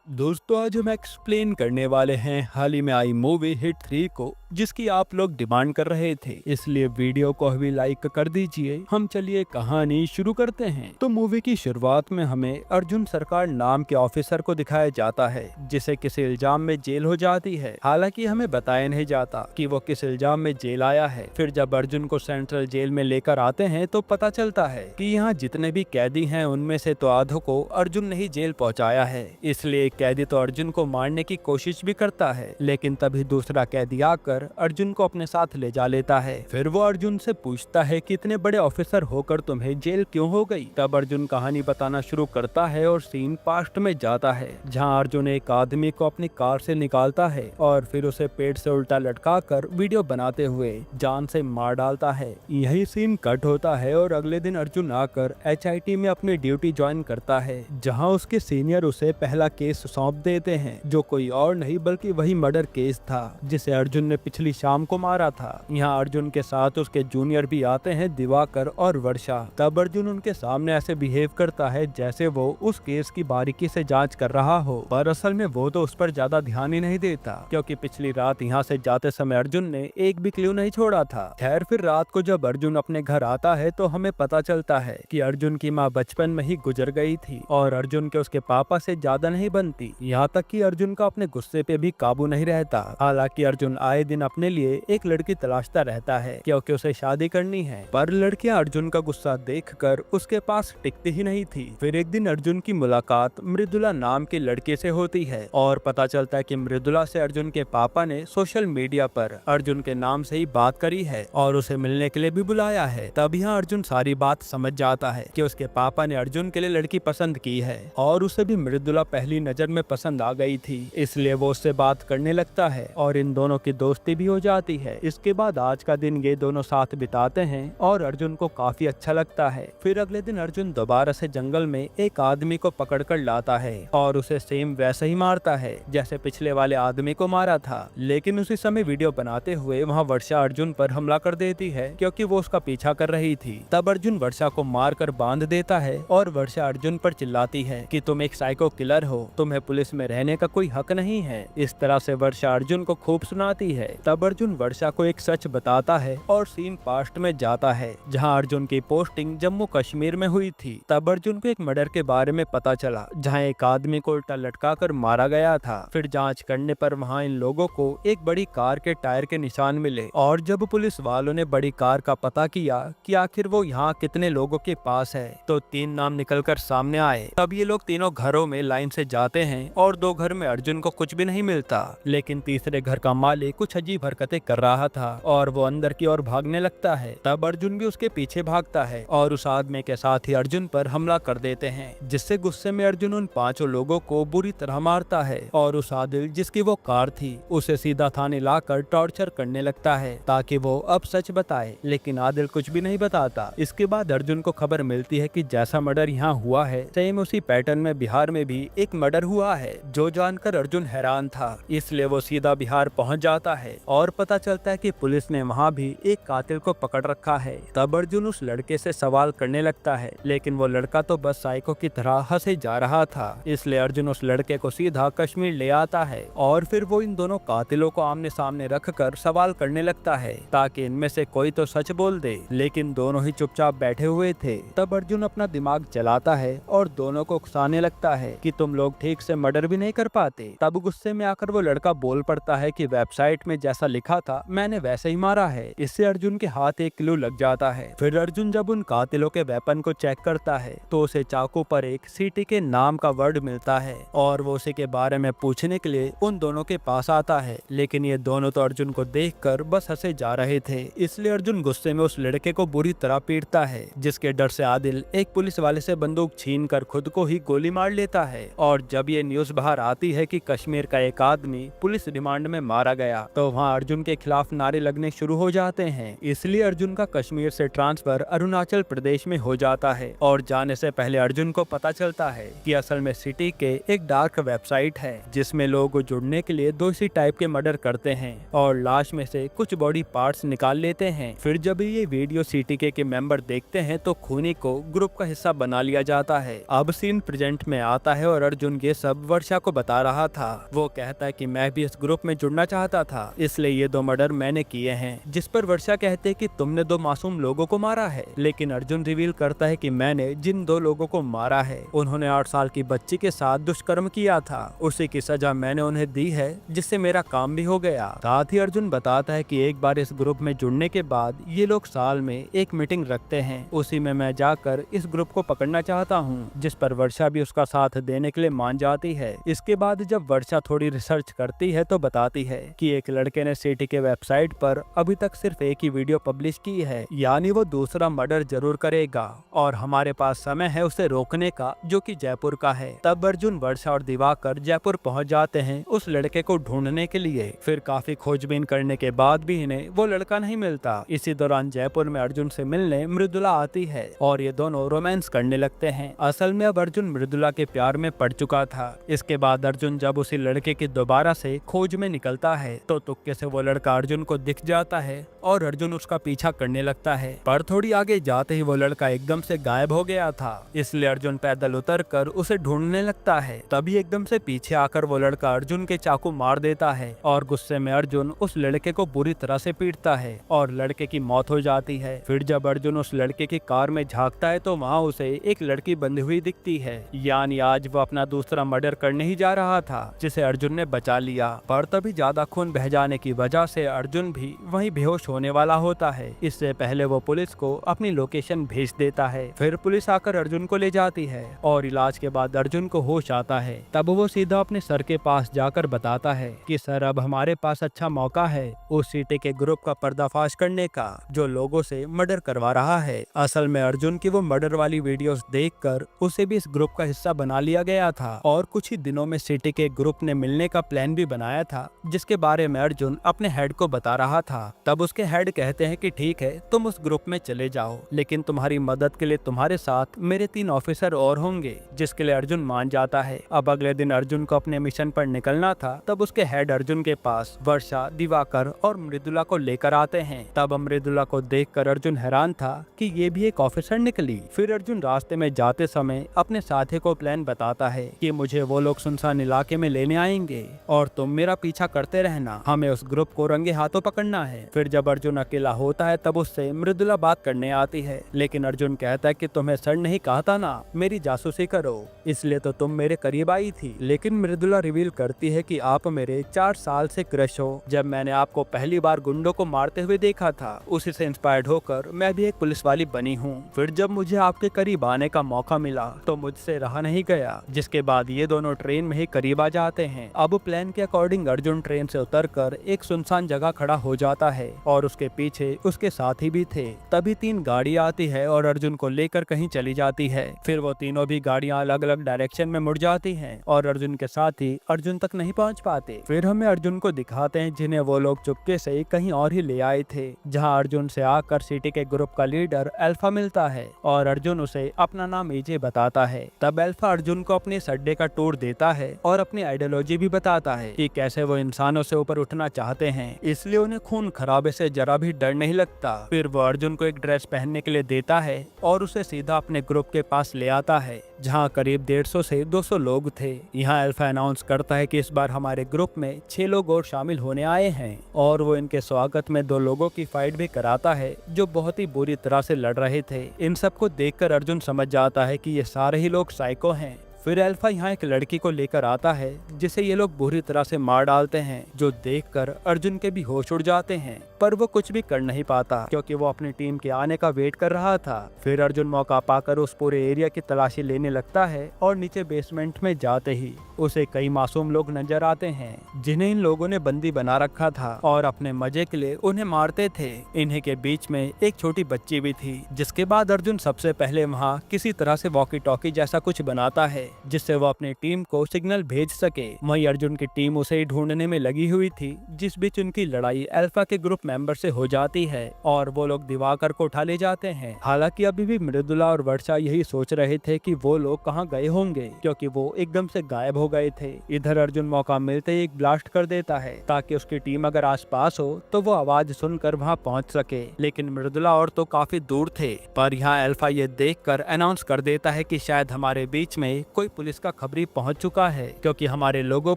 दोस्तों आज हम एक्सप्लेन करने वाले हैं हाल ही में आई मूवी हिट 3 को, जिसकी आप लोग डिमांड कर रहे थे, इसलिए वीडियो को अभी लाइक कर दीजिए। हम चलिए कहानी शुरू करते हैं। तो मूवी की शुरुआत में हमें अर्जुन सरकार नाम के ऑफिसर को दिखाया जाता है, जिसे किसी इल्जाम में जेल हो जाती है। हालांकि हमें बताया नहीं जाता कि वो किस इल्जाम में जेल आया है। फिर जब अर्जुन को सेंट्रल जेल में लेकर आते हैं तो पता चलता है कि यहाँ जितने भी कैदी हैं उनमें से तो आधों को अर्जुन ने ही जेल पहुँचाया है। इसलिए कैदी तो अर्जुन को मारने की कोशिश भी करता है, लेकिन तभी दूसरा कैदी आकर अर्जुन को अपने साथ ले जा लेता है। फिर वो अर्जुन से पूछता है कि इतने बड़े ऑफिसर होकर तुम्हें जेल क्यों हो गई। तब अर्जुन कहानी बताना शुरू करता है और सीन पास्ट में जाता है, जहाँ अर्जुन एक आदमी को अपनी कार से निकालता है और फिर उसे पेड़ से उल्टा लटका कर वीडियो बनाते हुए जान से मार डालता है। यही सीन कट होता है और अगले दिन अर्जुन आकर HIT में अपनी ड्यूटी ज्वाइन करता है, जहाँ उसके सीनियर उसे पहला केस सौंप देते हैं, जो कोई और नहीं बल्कि वही मर्डर केस था जिसे अर्जुन ने पिछली शाम को मारा था। यहाँ अर्जुन के साथ उसके जूनियर भी आते हैं, दिवाकर और वर्षा। तब अर्जुन उनके सामने ऐसे बिहेव करता है जैसे वो उस केस की बारीकी से जांच कर रहा हो, पर असल में वो तो उस पर ज्यादा ध्यान ही नहीं देता, क्योंकि पिछली रात यहाँ से जाते समय अर्जुन ने एक भी क्लू नहीं छोड़ा था। खैर फिर रात को जब अर्जुन अपने घर आता है तो हमें पता चलता है कि अर्जुन की माँ बचपन में ही गुजर गई थी और अर्जुन के उसके पापा से ज्यादा नहीं बनती। यहाँ तक कि अर्जुन का अपने गुस्से पे भी काबू नहीं रहता। हालांकि अर्जुन आए दिन अपने लिए एक लड़की तलाशता रहता है, क्योंकि उसे शादी करनी है, पर लड़कियां अर्जुन का गुस्सा देखकर उसके पास टिकती ही नहीं थी। फिर एक दिन अर्जुन की मुलाकात मृदुला नाम के लड़के से होती है और पता चलता है कि मृदुला से अर्जुन के पापा ने सोशल मीडिया पर अर्जुन के नाम से ही बात करी है और उसे मिलने के लिए भी बुलाया है। तब यहाँ अर्जुन सारी बात समझ जाता है कि उसके पापा ने अर्जुन के लिए लड़की पसंद की है और उसे भी मृदुला पहली नजर में पसंद आ गई थी, इसलिए वो उससे बात करने लगता है और इन दोनों की दोस्ती भी हो जाती है। इसके बाद आज का दिन ये दोनों साथ बिताते हैं और अर्जुन को काफी अच्छा लगता है। फिर अगले दिन अर्जुन दोबारा से जंगल में एक आदमी को पकड़ कर लाता है और उसे सेम वैसे ही मारता है जैसे पिछले वाले आदमी को मारा था, लेकिन उसी समय वीडियो बनाते हुए वहाँ वर्षा अर्जुन पर हमला कर देती है, क्योंकि वो उसका पीछा कर रही थी। तब अर्जुन वर्षा को मार कर बांध देता है और वर्षा अर्जुन पर चिल्लाती है कि तुम एक साइको किलर हो, तुम्हें पुलिस में रहने का कोई हक नहीं है। इस तरह से वर्षा अर्जुन को खूब सुनाती है। तब अर्जुन वर्षा को एक सच बताता है और सीन पास्ट में जाता है, जहां अर्जुन की पोस्टिंग जम्मू कश्मीर में हुई थी। तब अर्जुन को एक मर्डर के बारे में पता चला, जहां एक आदमी को उल्टा लटका कर मारा गया था। फिर जांच करने पर वहां इन लोगों को एक बड़ी कार के टायर के निशान मिले और जब पुलिस वालों ने बड़ी कार का पता किया कि आखिर वो यहाँ कितने लोगों के पास है, तो 3 नाम निकल कर सामने आए। तब ये लोग तीनों घरों में लाइन से जाते हैं और 2 घर में अर्जुन को कुछ भी नहीं मिलता, लेकिन तीसरे घर का मालिक कुछ अजीब हरकतें कर रहा था और वो अंदर की ओर भागने लगता है। तब अर्जुन भी उसके पीछे भागता है और उस आदमी के साथ ही अर्जुन पर हमला कर देते हैं, जिससे गुस्से में अर्जुन उन 5 लोगों को बुरी तरह मारता है और उस आदिल जिसकी वो कार थी उसे सीधा थाने लाकर टॉर्चर करने लगता है ताकि वो अब सच बताए, लेकिन आदिल कुछ भी नहीं बताता। इसके बाद अर्जुन को खबर मिलती है कि जैसा मर्डर यहाँ हुआ है सेम उसी पैटर्न में बिहार में भी एक मर्डर हुआ है, जो जानकर अर्जुन हैरान था। इसलिए वो सीधा बिहार पहुंच जाता है और पता चलता है कि पुलिस ने वहां भी एक कातिल को पकड़ रखा है। तब अर्जुन उस लड़के से सवाल करने लगता है, लेकिन वो लड़का तो बस साइको की तरह हंसे जा रहा था। इसलिए अर्जुन उस लड़के को सीधा कश्मीर ले आता है और फिर वो इन दोनों कातिलों को आमने सामने रखकर सवाल करने लगता है ताकि इनमें से कोई तो सच बोल दे, लेकिन दोनों ही चुपचाप बैठे हुए थे। तब अर्जुन अपना दिमाग चलाता है और दोनों को उकसाने लगता है कि तुम लोग ठीक से मर्डर भी नहीं कर पाते। तब गुस्से में आकर वो लड़का बोल पड़ता है कि वेबसाइट में जैसा लिखा था मैंने वैसे ही मारा है। इससे अर्जुन के हाथ एक क्लू लग जाता है। फिर अर्जुन जब उन कातिलों के वेपन को चेक करता है तो उसे चाकू पर एक सीटी के नाम का वर्ड मिलता है और वो उसी के बारे में पूछने के लिए उन दोनों के पास आता है, लेकिन ये दोनों तो अर्जुन को देखकर बस हंसे जा रहे थे। इसलिए अर्जुन गुस्से में उस लड़के को बुरी तरह पीटता है, जिसके डर से आदिल एक पुलिस वाले से बंदूक छीन कर खुद को ही गोली मार लेता है। और जब ये न्यूज बाहर आती है कि कश्मीर का एक आदमी पुलिस रिमांड में मारा गया, तो तो वहाँ अर्जुन के खिलाफ नारे लगने शुरू हो जाते हैं। इसलिए अर्जुन का कश्मीर से ट्रांसफर अरुणाचल प्रदेश में हो जाता है और जाने से पहले अर्जुन को पता चलता है कि असल में सिटी के एक डार्क वेबसाइट है जिसमें लोग जुड़ने के लिए 2 इसी टाइप के मर्डर करते हैं और लाश में से कुछ बॉडी पार्ट्स निकाल लेते हैं। फिर जब ये वीडियो सीटीके के मेंबर देखते हैं तो खूनी को ग्रुप का हिस्सा बना लिया जाता है। अब सीन प्रेजेंट में आता है और अर्जुन ये सब वर्षा को बता रहा था। वो कहता है कि मैं भी इस ग्रुप में जुड़ना चाहता था, इसलिए ये 2 मर्डर मैंने किए हैं। जिस पर वर्षा कहते हैं कि तुमने 2 मासूम लोगों को मारा है, लेकिन अर्जुन रिवील करता है कि मैंने जिन 2 लोगों को मारा है उन्होंने 8 साल की बच्ची के साथ दुष्कर्म किया था। उसी की सजा मैंने उन्हें दी है, जिससे मेरा काम भी हो गया। साथ ही अर्जुन बताता है कि एक बार इस ग्रुप में जुड़ने के बाद ये लोग साल में एक मीटिंग रखते हैं, उसी में मैं जाकर इस ग्रुप को पकड़ना चाहता हूँ, जिस पर वर्षा भी उसका साथ देने के लिए मान जाती है। इसके बाद जब वर्षा थोड़ी रिसर्च करती है तो बताती है कि एक लड़के ने सिटी के वेबसाइट पर अभी तक सिर्फ एक ही वीडियो पब्लिश की है, यानी वो दूसरा मर्डर जरूर करेगा और हमारे पास समय है उसे रोकने का, जो कि जयपुर का है। तब अर्जुन, वर्षा और दिवाकर जयपुर पहुंच जाते हैं उस लड़के को ढूंढने के लिए। फिर काफी खोजबीन करने के बाद भी इन्हें वो लड़का नहीं मिलता। इसी दौरान जयपुर में अर्जुन से मिलने मृदुला आती है और ये दोनों रोमांस करने लगते हैं। असल में अब अर्जुन मृदुला के प्यार में पड़ चुका था। इसके बाद अर्जुन जब उसी लड़के की दोबारा से खोज में निकलता है तो तुक्के से वो लड़का अर्जुन को दिख जाता है और अर्जुन उसका पीछा करने लगता है। पर थोड़ी आगे जाते ही वो लड़का एकदम से गायब हो गया था, इसलिए अर्जुन पैदल उतर कर उसे ढूंढने लगता है। तभी एकदम से पीछे आकर वो लड़का अर्जुन के चाकू मार देता है और गुस्से में अर्जुन उस लड़के को बुरी तरह से पीटता है और लड़के की मौत हो जाती है। फिर जब अर्जुन उस लड़के की कार में झांकता है तो वहाँ उसे एक लड़की बंधी हुई दिखती है, यानी आज वो अपना दूसरा मर्डर करने ही जा रहा था, जिसे अर्जुन ने बचा लिया। पर तभी ज्यादा खून बह जाने की वजह से अर्जुन भी वहीं बेहोश होने वाला होता है। इससे पहले वो पुलिस को अपनी लोकेशन भेज देता है। फिर पुलिस आकर अर्जुन को ले जाती है और इलाज के बाद अर्जुन को होश आता है। तब वो सीधा अपने सर के पास जाकर बताता है कि सर, अब हमारे पास अच्छा मौका है उस सिटी के ग्रुप का पर्दाफाश करने का जो लोगों से मर्डर करवा रहा है। असल में अर्जुन की वो मर्डर वाली वीडियोस देखकर उसे भी इस ग्रुप का हिस्सा बना लिया गया था और कुछ ही दिनों में सिटी के ग्रुप ने मिलने का प्लान भी बनाया था, जिसके बारे में अर्जुन अपने हेड को बता रहा था। तब उसके हेड कहते हैं कि ठीक है, तुम उस ग्रुप में चले जाओ, लेकिन तुम्हारी मदद के लिए तुम्हारे साथ मेरे 3 ऑफिसर और होंगे, जिसके लिए अर्जुन मान जाता है। अब अगले दिन अर्जुन को अपने मिशन पर निकलना था। तब उसके हेड अर्जुन के पास वर्षा, दिवाकर और मृदुला को लेकर आते हैं। तब मृदुला को देखकर अर्जुन हैरान था कि ये भी एक ऑफिसर निकली। फिर अर्जुन रास्ते में जाते समय अपने साथी को प्लान बताता है कि मुझे वो लोग सुनसान इलाके में लेने आएंगे और तुम मेरा पीछा करते रहना, हमें उस ग्रुप को रंगे हाथों पकड़ना है। फिर जब अर्जुन अकेला होता है तब उससे मृदुला बात करने आती है, लेकिन अर्जुन कहता है कि तुम्हें सर नहीं कहा था ना मेरी जासूसी करो, इसलिए तो तुम मेरे करीब आई थी। लेकिन मृदुला रिवील करती है कि आप मेरे 4 साल से क्रश हो। जब मैंने आपको पहली बार गुंडों को मारते हुए देखा था, उसी से इंस्पायर्ड होकर मैं भी एक पुलिस वाली बनी हूँ। फिर जब मुझे आपके करीब आने का मौका मिला तो मुझसे रहा नहीं गया, जिसके बाद ये दोनों ट्रेन में ही करीब आ जाते हैं। अब प्लान के अकॉर्डिंग अर्जुन ट्रेन से उतरकर एक सुनसान जगह खड़ा हो जाता है और उसके पीछे उसके साथी भी थे। तभी 3 गाड़ियां आती है और अर्जुन को लेकर कहीं चली जाती है। फिर वो तीनों भी गाड़ियां अलग अलग डायरेक्शन में मुड़ जाती हैं और अर्जुन के साथी अर्जुन तक नहीं पहुंच पाते। फिर हमें अर्जुन को दिखाते हैं जिन्हें वो लोग चुपके से कहीं और ही ले आए थे, जहां अर्जुन से आकर सिटी के ग्रुप का लीडर अल्फा मिलता है और अर्जुन उसे अपना नाम एजे बताता है। तब अल्फा अर्जुन को अपने अड्डे का टूर देता है और अपनी आइडियोलॉजी भी बताता है कि कैसे वो इंसानों से ऊपर उठना चाहते हैं, इसलिए उन्हें खून खराबे से जरा भी डर नहीं लगता। फिर वो अर्जुन को एक ड्रेस पहनने के लिए देता है और उसे सीधा अपने ग्रुप के पास ले आता है, जहां करीब 150 से 200 लोग थे। यहाँ अल्फा अनाउंस करता है कि इस बार हमारे ग्रुप में 6 लोग और शामिल होने आए हैं और वो इनके स्वागत में 2 लोगों की फाइट भी कराता है जो बहुत ही बुरी तरह से लड़ रहे थे। इन सबको देखकर अर्जुन समझ जाता है कि ये सारे ही लोग साइको हैं। फिर अल्फा यहाँ एक लड़की को लेकर आता है जिसे ये लोग बुरी तरह से मार डालते हैं, जो देखकर अर्जुन के भी होश उड़ जाते हैं, पर वो कुछ भी कर नहीं पाता क्योंकि वो अपनी टीम के आने का वेट कर रहा था। फिर अर्जुन मौका पाकर उस पूरे एरिया की तलाशी लेने लगता है और नीचे बेसमेंट में जाते ही उसे कई मासूम लोग नजर आते हैं जिन्हें इन लोगों ने बंदी बना रखा था और अपने मजे के लिए उन्हें मारते थे। इन्हीं के बीच में एक छोटी बच्ची भी थी, जिसके बाद अर्जुन सबसे पहले वहाँ किसी तरह से वॉकी टॉकी जैसा कुछ बनाता है जिससे वो अपनी टीम को सिग्नल भेज सके। वहीं अर्जुन की टीम उसे ढूंढने में लगी हुई थी, जिस बीच उनकी लड़ाई अल्फा के ग्रुप मेंबर से हो जाती है और वो लोग दिवाकर को उठा ले जाते हैं। हालांकि अभी भी मृदुला और वर्षा यही सोच रहे थे कि वो लोग कहाँ गए होंगे, क्योंकि वो एकदम से गायब हो गए थे। इधर अर्जुन मौका मिलते ही एक ब्लास्ट कर देता है ताकि उसकी टीम अगर आसपास हो तो वो आवाज सुनकर वहाँ पहुँच सके, लेकिन मृदुला और तो काफी दूर थे। पर यहाँ अल्फा ये देखकर अनाउंस कर देता है कि शायद हमारे बीच में कोई पुलिस का खबरी पहुंच चुका है, क्योंकि हमारे लोगों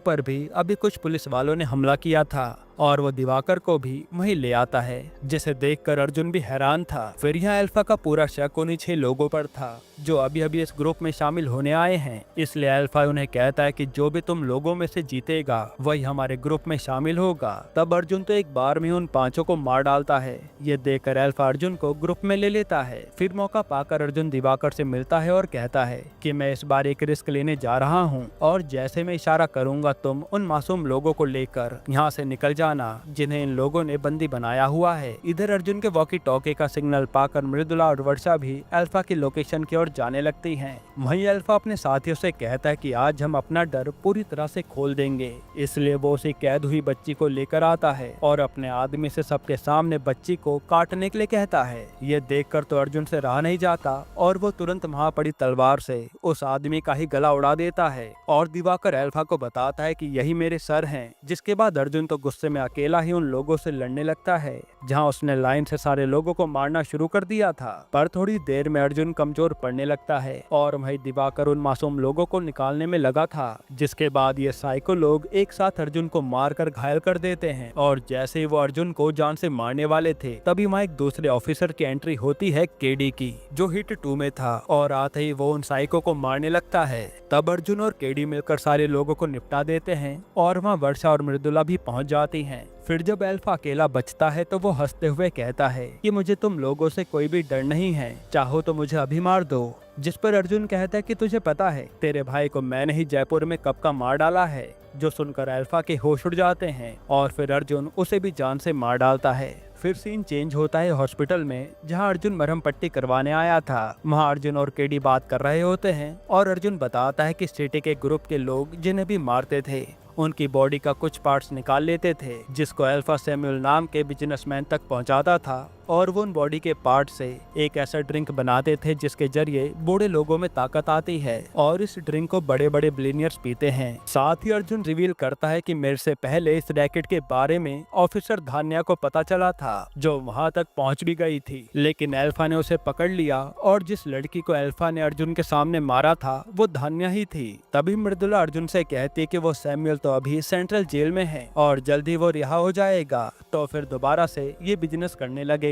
पर भी अभी कुछ पुलिस वालों ने हमला किया था। और वो दिवाकर को भी वहीं ले आता है, जिसे देखकर अर्जुन भी हैरान था। फिर यहाँ अल्फा का पूरा शक उन्हीं 6 लोगों पर था जो अभी अभी इस ग्रुप में शामिल होने आए हैं। इसलिए अल्फा उन्हें कहता है कि जो भी तुम लोगों में से जीतेगा वही हमारे ग्रुप में शामिल होगा। तब अर्जुन तो एक बार में उन 5 को मार डालता है। ये देखकर अल्फा अर्जुन को ग्रुप में ले लेता है। फिर मौका पाकर अर्जुन दिवाकर से मिलता है और कहता है कि मैं इस बार एक रिस्क लेने जा रहा हूँ और जैसे मैं इशारा करूंगा तुम उन मासूम लोगों को लेकर यहाँ से निकल जाना जिन्हें इन लोगों ने बंदी बनाया हुआ है। इधर अर्जुन के वॉकी टॉकी का सिग्नल पाकर मृदुला और वर्षा भी अल्फा की लोकेशन की ओर जाने लगती हैं। वहीं अल्फा अपने साथियों से कहता है कि आज हम अपना डर पूरी तरह से खोल देंगे, इसलिए वो उसी कैद हुई बच्ची को लेकर आता है और अपने आदमी से सबके सामने बच्ची को काटने के लिए कहता है। ये देखकर तो अर्जुन से रहा नहीं जाता और वो तुरंत वहाँ पड़ी तलवार से उस आदमी का ही गला उड़ा देता है और दिवाकर अल्फा को बताता है कि यही मेरे सर हैं। जिसके बाद अर्जुन तो गुस्से में अकेला ही उन लोगों से लड़ने लगता है जहां उसने लाइन से सारे लोगों को मारना शुरू कर दिया था। पर थोड़ी देर में अर्जुन कमजोर पड़ने लगता है और वही दिवाकर उन मासूम लोगों को निकालने में लगा था। जिसके बाद ये साइको लोग एक साथ अर्जुन को मारकर घायल कर देते हैं और जैसे ही वो अर्जुन को जान से मारने वाले थे तभी वहाँ एक दूसरे ऑफिसर की एंट्री होती है, केडी की, जो हिट 2 में था और आते ही वो उन साइको को मारने लगता है। तब अर्जुन और केडी मिलकर सारे लोगों को निपटा देते हैं और वहाँ वर्षा और मृदुला भी पहुँच जाती हैं। फिर जब अल्फा अकेला बचता है तो वो हंसते हुए कहता है कि मुझे तुम लोगों से कोई भी डर नहीं है, चाहो तो मुझे अभी मार दो। जिस पर अर्जुन कहता है कि तुझे पता है तेरे भाई को मैंने ही जयपुर में कब का मार डाला है। जो सुनकर अल्फा के होश उड़ जाते हैं और फिर अर्जुन उसे भी जान से मार डालता है। फिर सीन चेंज होता है हॉस्पिटल में, जहां अर्जुन मरहम पट्टी करवाने आया था। वहां अर्जुन और केडी बात कर रहे होते हैं और अर्जुन बताता है कि सिटी के ग्रुप के लोग जिन्हें भी मारते थे उनकी बॉडी का कुछ पार्ट्स निकाल लेते थे, जिसको अल्फा सैमुअल नाम के बिजनेसमैन तक पहुंचाता था और वो उन बॉडी के पार्ट से एक ऐसा ड्रिंक बनाते थे जिसके जरिए बूढ़े लोगों में ताकत आती है और इस ड्रिंक को बड़े बड़े बिलियनियर्स पीते हैं। साथ ही अर्जुन रिवील करता है कि मेरे से पहले इस रैकेट के बारे में ऑफिसर धान्या को पता चला था, जो वहां तक पहुंच भी गई थी, लेकिन अल्फा ने उसे पकड़ लिया और जिस लड़की को अल्फा ने अर्जुन के सामने मारा था वो धान्या ही थी। तभी मृदुला अर्जुन से कहती कि वो सैमुअल तो अभी सेंट्रल जेल में है और जल्दी वो रिहा हो जाएगा, तो फिर दोबारा से ये बिजनेस करने लगेगा।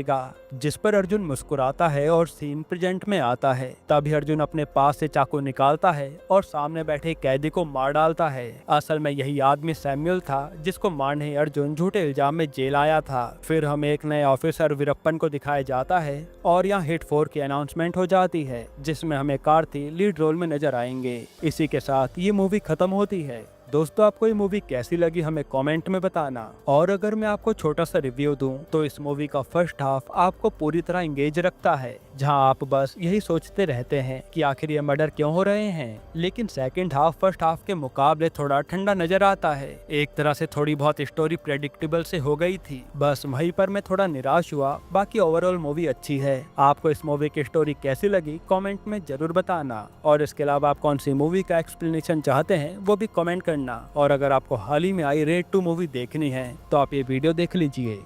जिस पर अर्जुन मुस्कुराता है और सीन प्रेजेंट में आता है। तभी अर्जुन अपने पास से चाकू निकालता है और सामने बैठे कैदी को मार डालता है। असल में यही आदमी सैमुअल था जिसको मारने अर्जुन झूठे इल्जाम में जेल आया था। फिर हमें एक नए ऑफिसर वीरप्पन को दिखाया जाता है और यहाँ हिट 4 की अनाउंसमेंट हो जाती है, जिसमें हमें कार्ति लीड रोल में नजर आएंगे। इसी के साथ ये मूवी खत्म होती है। दोस्तों, आपको ये मूवी कैसी लगी हमें कमेंट में बताना। और अगर मैं आपको छोटा सा रिव्यू दूं तो इस मूवी का फर्स्ट हाफ आपको पूरी तरह इंगेज रखता है, जहां आप बस यही सोचते रहते हैं कि आखिर ये मर्डर क्यों हो रहे हैं। लेकिन सेकंड हाफ फर्स्ट हाफ के मुकाबले थोड़ा ठंडा नजर आता है। एक तरह से थोड़ी बहुत स्टोरी प्रेडिक्टेबल से हो गई थी, बस वहीं पर मैं थोड़ा निराश हुआ। बाकी ओवरऑल मूवी अच्छी है। आपको इस मूवी की स्टोरी कैसी लगी कमेंट में जरूर बताना, और इसके अलावा आप कौन सी मूवी का एक्सप्लेनेशन चाहते हैं वो भी कमेंट करना। और अगर आपको हाल ही में आई रेड 2 मूवी देखनी है तो आप ये वीडियो देख लीजिए।